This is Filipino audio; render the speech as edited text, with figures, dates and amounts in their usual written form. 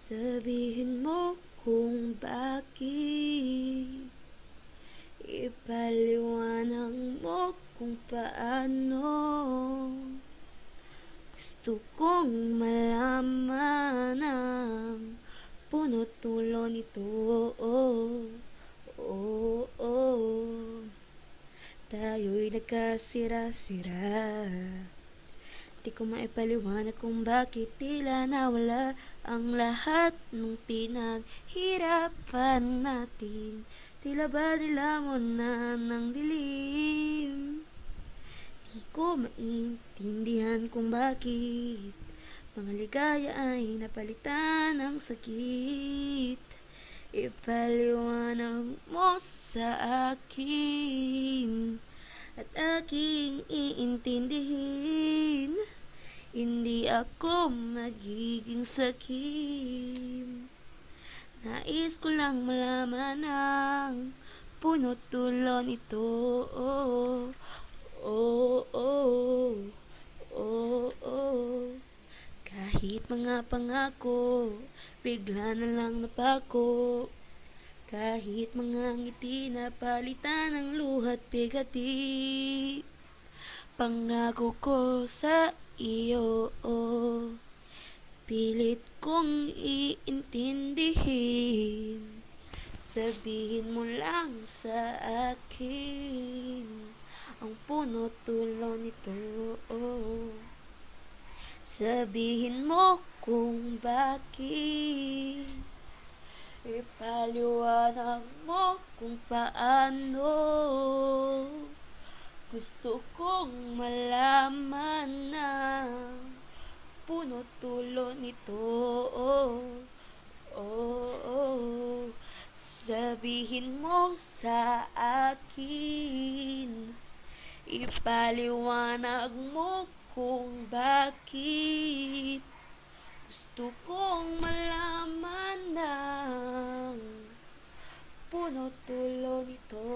Sabihin mo kung bakit, ipaliwanag mo kung paano. Gusto kong malaman ang punot dulo nito. Tayo'y nagkasira-sira. Di ko maipaliwanag kung bakit tila nawala ang lahat ng pinaghirapan natin. Tila ba nilamon na ng dilim? Di ko maintindihan kung bakit mga ligaya ay napalitan ng sakit. Ipaliwanag mo sa akin at aking iintindihin. Hindi ako magiging sakim. Nais ko lang malaman ang punot dulo nito. Kahit mga pangako, bigla na lang napako. Kahit mga ngiti na palitan ng luha't bigati. Pangako ko sa iyo, pilit kong iintindihin. Sabihin mo lang sa akin ang punot dulo nito. Sabihin mo kung bakit, ipaliwanag mo kung paano. Gusto kong malaman na punot dulo nito. Sabihin mo sa akin, ipaliwanag mo kung bakit. Gusto kong malaman ng punot dulo nito.